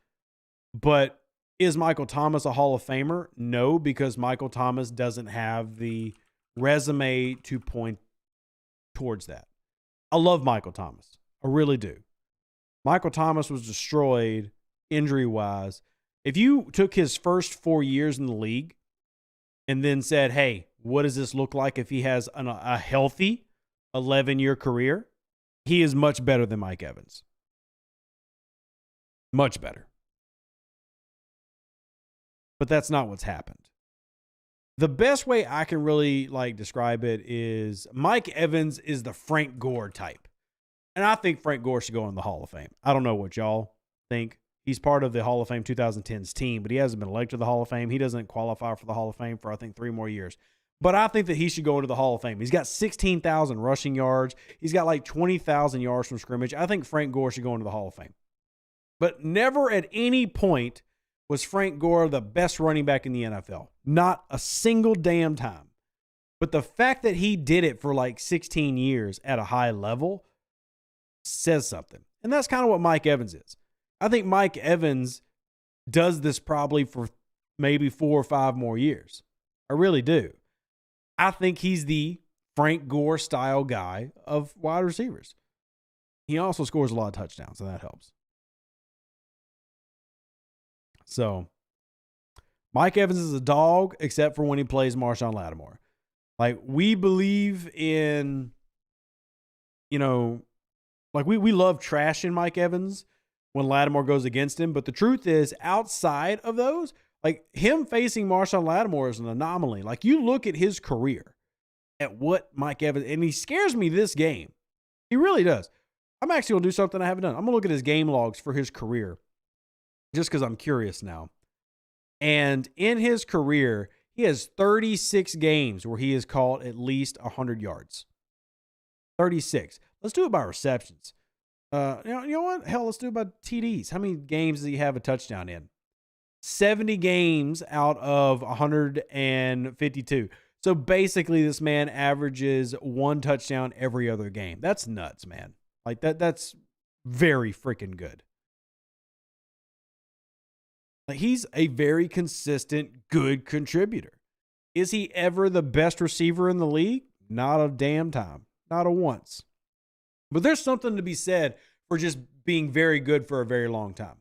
But is Michael Thomas a Hall of Famer? No, because Michael Thomas doesn't have the resume to point towards that. I love Michael Thomas. I really do. Michael Thomas was destroyed injury-wise. If you took his first 4 years in the league and then said, hey, what does this look like if he has a healthy 11-year career? He is much better than Mike Evans. Much better. But that's not what's happened. The best way I can really describe it is Mike Evans is the Frank Gore type. And I think Frank Gore should go in the Hall of Fame. I don't know what y'all think. He's part of the Hall of Fame 2010s team, but he hasn't been elected to the Hall of Fame. He doesn't qualify for the Hall of Fame for, I think, 3 more years. But I think that he should go into the Hall of Fame. He's got 16,000 rushing yards. He's got 20,000 yards from scrimmage. I think Frank Gore should go into the Hall of Fame. But never at any point was Frank Gore the best running back in the NFL. Not a single damn time. But the fact that he did it for 16 years at a high level says something. And that's kind of what Mike Evans is. I think Mike Evans does this probably for maybe 4 or 5 more years. I really do. I think he's the Frank Gore style guy of wide receivers. He also scores a lot of touchdowns, so that helps. So, Mike Evans is a dog, except for when he plays Marshawn Lattimore. We believe in, we love trashing Mike Evans when Lattimore goes against him. But the truth is, outside of those, him facing Marshawn Lattimore is an anomaly. You look at his career, at what Mike Evans, and he scares me this game. He really does. I'm actually going to do something I haven't done. I'm going to look at his game logs for his career, just because I'm curious now. And in his career, he has 36 games where he has caught at least 100 yards. 36. Let's do it by receptions. You know what? Hell, let's do it by TDs. How many games does he have a touchdown in? 70 games out of 152. So basically, this man averages 1 touchdown every other game. That's nuts, man. That's very freaking good. He's a very consistent, good contributor. Is he ever the best receiver in the league? Not a damn time. Not a once. But there's something to be said for just being very good for a very long time.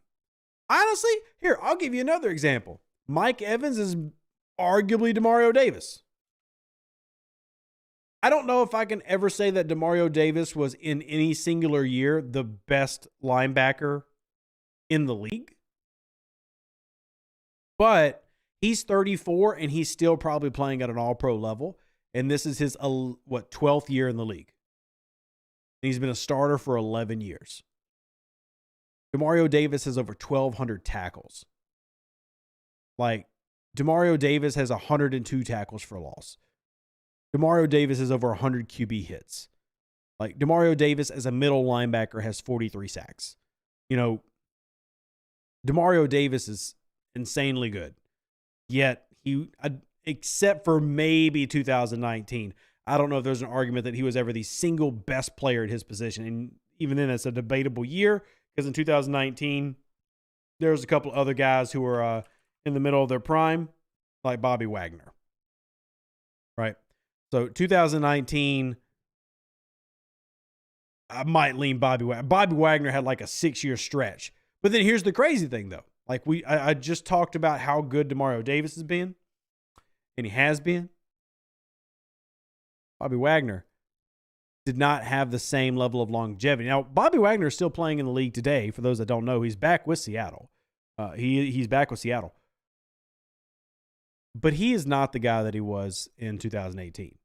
Honestly, here, I'll give you another example. Mike Evans is arguably Demario Davis. I don't know if I can ever say that Demario Davis was in any singular year the best linebacker in the league. But he's 34 and he's still probably playing at an all-pro level. And this is his, 12th year in the league. And he's been a starter for 11 years. Demario Davis has over 1,200 tackles. Demario Davis has 102 tackles for loss. Demario Davis has over 100 QB hits. Demario Davis as a middle linebacker has 43 sacks. Demario Davis is insanely good. Yet, except for maybe 2019, I don't know if there's an argument that he was ever the single best player at his position. And even then, it's a debatable year because in 2019, there was a couple other guys who were in the middle of their prime, like Bobby Wagner. Right? So 2019, I might lean Bobby Wagner. Bobby Wagner had a 6-year stretch. But then here's the crazy thing, though. I just talked about how good Demario Davis has been, and he has been. Bobby Wagner did not have the same level of longevity. Now, Bobby Wagner is still playing in the league today. For those that don't know, he's back with Seattle. He's back with Seattle. But he is not the guy that he was in 2018.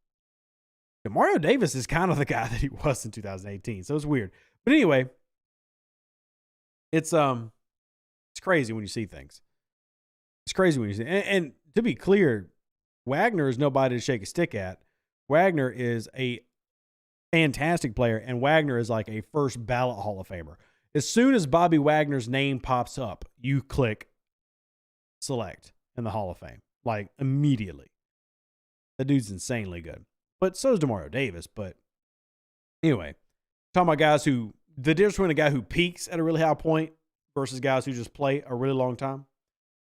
Demario Davis is kind of the guy that he was in 2018. So it's weird. But anyway, it's crazy when you see things. It's crazy when you see and to be clear, Wagner is nobody to shake a stick at. Wagner is a Fantastic player. And Wagner is like a first ballot Hall of Famer. As soon as Bobby Wagner's name pops up, you click select in the Hall of Fame. Like immediately. That dude's insanely good. But so is DeMario Davis. But anyway, talking about guys who, the difference between a guy who peaks at a really high point versus guys who just play a really long time.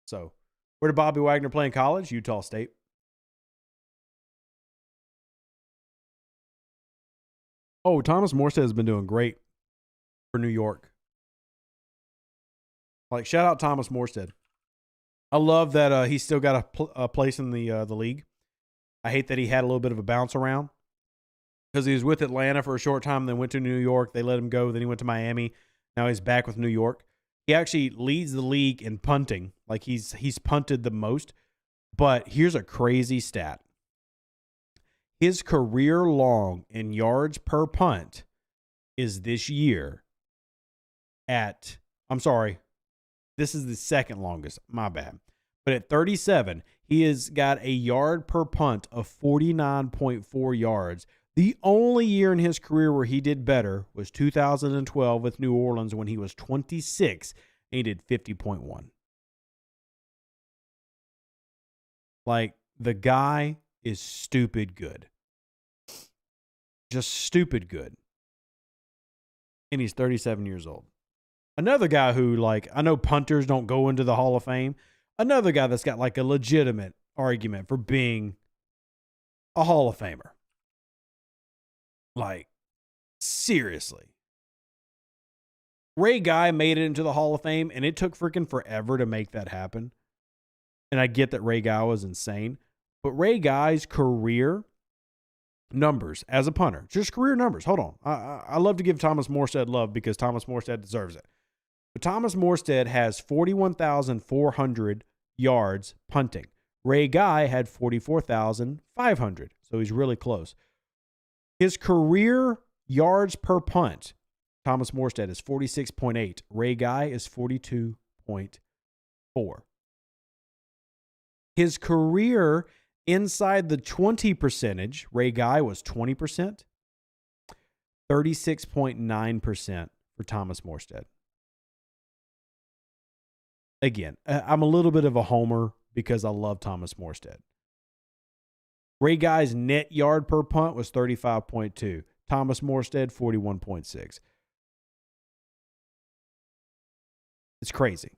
So, where did Bobby Wagner play in college? Utah State. Oh, Thomas Morstead has been doing great for New York. Like, shout out Thomas Morstead. I love that he's still got a place in the league. I hate that he had a little bit of a bounce around because he was with Atlanta for a short time, then went to New York. They let him go. Then he went to Miami. Now he's back with New York. He actually leads the league in punting. Like he's punted the most. But here's a crazy stat. His career long in yards per punt is this year at, I'm sorry, this is the second longest. My bad. But at 37, he has got a yard per punt of 49.4 yards. The only year in his career where he did better was 2012 with New Orleans when he was 26 and he did 50.1. Like, the guy is stupid good. Just stupid good. And he's 37 years old. Another guy who, like, I know punters don't go into the Hall of Fame. Another guy that's got, like, a legitimate argument for being a Hall of Famer. Like, seriously. Ray Guy made it into the Hall of Fame, and it took freaking forever to make that happen. And I get that Ray Guy was insane. But Ray Guy's career numbers as a punter, just career numbers. Hold on. I love to give Thomas Morstead love because Thomas Morstead deserves it. But Thomas Morstead has 41,400 yards punting. Ray Guy had 44,500. So he's really close. His career yards per punt, Thomas Morstead is 46.8. Ray Guy is 42.4. His career inside the 20 percentage, Ray Guy was 20%. 36.9% for Thomas Morstead. Again, I'm a little bit of a homer because I love Thomas Morstead. Ray Guy's net yard per punt was 35.2. Thomas Morstead, 41.6. It's crazy.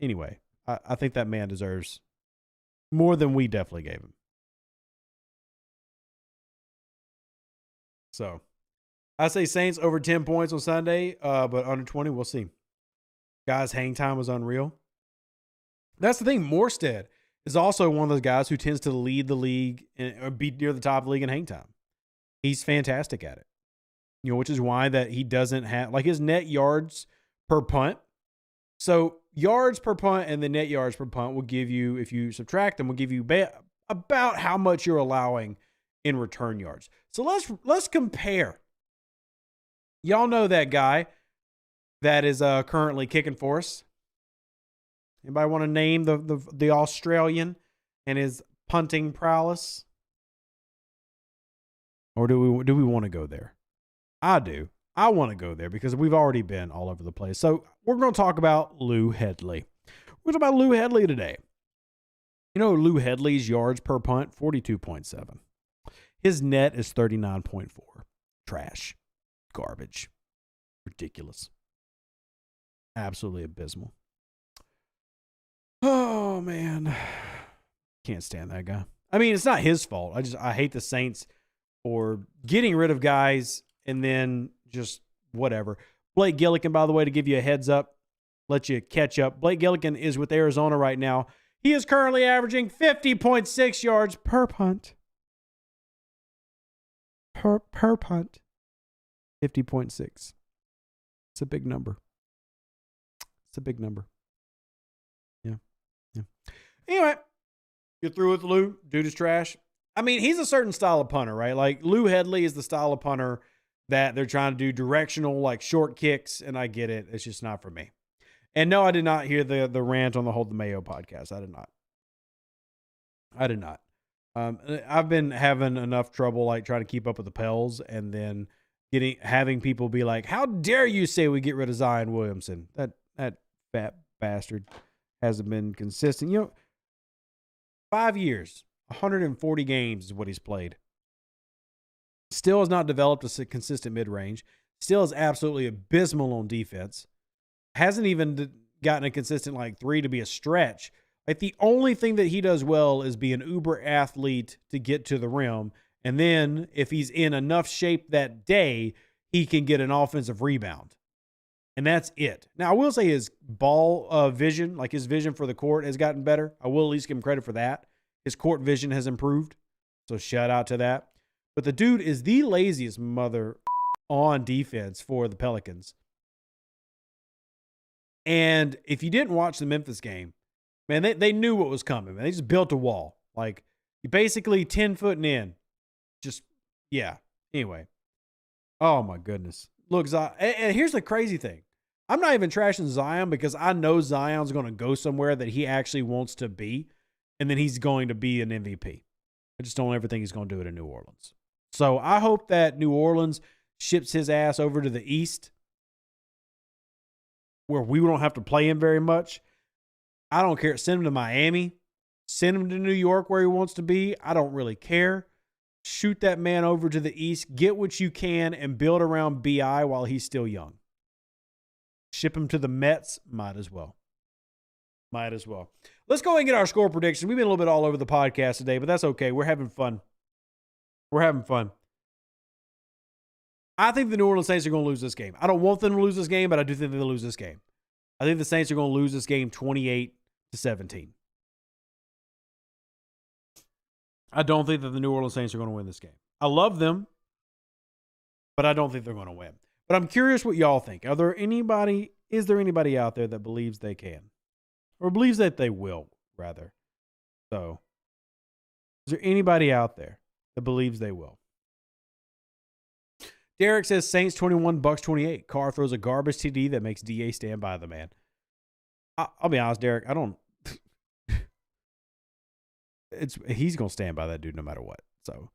Anyway, I think that man deserves more than we definitely gave him. So, I say Saints over 10 points on Sunday, but under 20, we'll see. Guys, hang time was unreal. That's the thing. Morstead is also one of those guys who tends to lead the league or be near the top of the league in hang time. He's fantastic at it. Which is why that he doesn't have, like, his net yards per punt. So yards per punt and the net yards per punt will give you, if you subtract them, will give you about how much you're allowing in return yards. So let's compare. Y'all know that guy that is currently kicking for us. Anybody want to name the Australian and his punting prowess? Or do we want to go there? I do. I want to go there because we've already been all over the place. So we're going to talk about Lou Hedley. We're going to talk about Lou Hedley today. You know Lou Hedley's yards per punt? 42.7. His net is 39.4. Trash. Garbage. Ridiculous. Absolutely abysmal. Oh, man. Can't stand that guy. I mean, it's not his fault. I hate the Saints for getting rid of guys and then just whatever. Blake Gillikin, by the way, to give you a heads up, let you catch up. Blake Gillikin is with Arizona right now. He is currently averaging 50.6 yards per punt. Per punt. 50.6. It's a big number. It's a big number. Yeah. Anyway, you're through with Lou. Dude is trash. I mean, he's a certain style of punter, right? Like, Lou Hedley is the style of punter that they're trying to do directional, like, short kicks, and I get it. It's just not for me. And no, I did not hear the rant on the Hold the Mayo podcast. I did not. I've been having enough trouble like trying to keep up with the Pels, and then having people be like, "How dare you say we get rid of Zion Williamson? That fat bastard hasn't been consistent." 5 years, 140 games is what he's played. Still has not developed a consistent mid-range. Still is absolutely abysmal on defense. Hasn't even gotten a consistent like 3 to be a stretch. Like the only thing that he does well is be an uber athlete to get to the rim. And then if he's in enough shape that day, he can get an offensive rebound. And that's it. Now, I will say his ball vision, like his vision for the court has gotten better. I will at least give him credit for that. His court vision has improved. So shout out to that. But the dude is the laziest mother on defense for the Pelicans. And if you didn't watch the Memphis game, man, they knew what was coming, man. They just built a wall. Like, you basically 10 foot and in. Just, yeah. Anyway. Oh, my goodness. Look, and here's the crazy thing. I'm not even trashing Zion because I know Zion's going to go somewhere that he actually wants to be, and then he's going to be an MVP. I just don't ever think he's going to do it in New Orleans. So I hope that New Orleans ships his ass over to the East where we don't have to play him very much. I don't care. Send him to Miami. Send him to New York where he wants to be. I don't really care. Shoot that man over to the East. Get what you can and build around BI while he's still young. Ship him to the Mets. Might as well. Let's go and get our score prediction. We've been a little bit all over the podcast today, but that's okay. We're having fun. I think the New Orleans Saints are going to lose this game. I don't want them to lose this game, but I do think they'll lose this game. I think the Saints are going to lose this game 28-17. I don't think that the New Orleans Saints are going to win this game. I love them, but I don't think they're going to win. But I'm curious what y'all think. Is there anybody out there that believes they can? Or believes that they will, rather. So, is there anybody out there that believes they will? Derek says Saints 21, Bucks 28. Carr throws a garbage TD that makes DA stand by the man. I'll be honest, Derek. I don't. He's gonna stand by that dude no matter what. So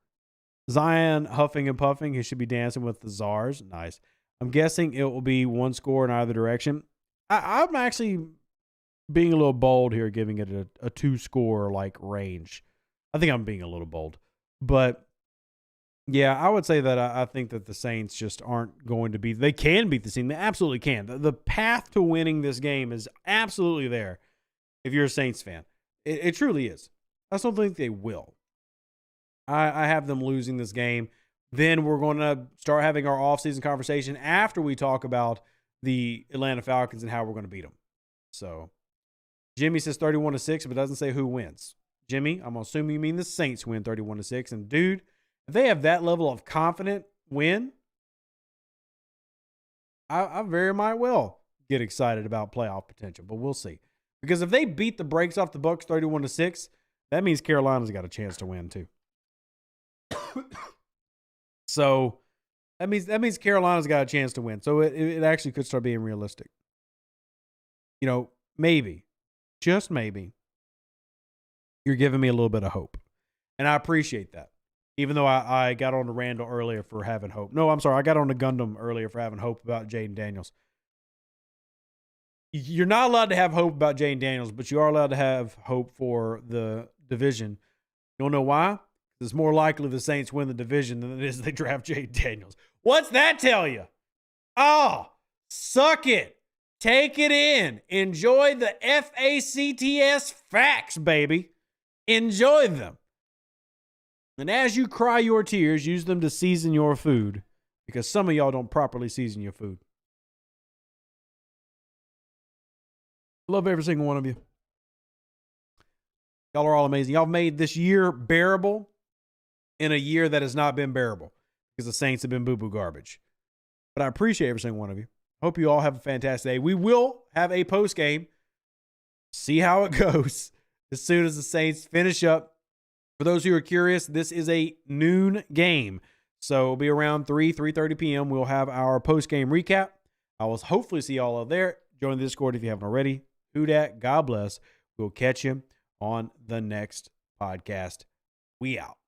Zion huffing and puffing. He should be dancing with the czars. Nice. I'm guessing it will be one score in either direction. I'm actually being a little bold here, giving it a 2-score like range. I think I'm being a little bold, but. Yeah, I would say that I think that the Saints just aren't going to be. They can beat the team. They absolutely can. The path to winning this game is absolutely there if you're a Saints fan. It truly is. I just don't think they will. I have them losing this game. Then we're going to start having our offseason conversation after we talk about the Atlanta Falcons and how we're going to beat them. So Jimmy says 31-6, but doesn't say who wins. Jimmy, I'm assuming you mean the Saints win 31-6. And dude, if they have that level of confident win, I very might well get excited about playoff potential, but we'll see. Because if they beat the brakes off the Bucs 31-6, that means Carolina's got a chance to win too. So that means Carolina's got a chance to win. So it actually could start being realistic. Maybe, just maybe, you're giving me a little bit of hope. And I appreciate that. Even though I got on to Randall earlier for having hope. No, I'm sorry. I got on to Gundam earlier for having hope about Jaden Daniels. You're not allowed to have hope about Jaden Daniels, but you are allowed to have hope for the division. You don't know why? It's more likely the Saints win the division than it is they draft Jaden Daniels. What's that tell you? Oh, suck it. Take it in. Enjoy the FACTS facts, baby. Enjoy them. And as you cry your tears, use them to season your food, because some of y'all don't properly season your food. Love every single one of you. Y'all are all amazing. Y'all made this year bearable in a year that has not been bearable because the Saints have been boo-boo garbage. But I appreciate every single one of you. Hope you all have a fantastic day. We will have a post game. See how it goes as soon as the Saints finish up. For those who are curious, this is a noon game. So it'll be around 3:30 p.m. We'll have our post-game recap. I will hopefully see y'all out there. Join the Discord if you haven't already. Who dat? God bless. We'll catch you on the next podcast. We out.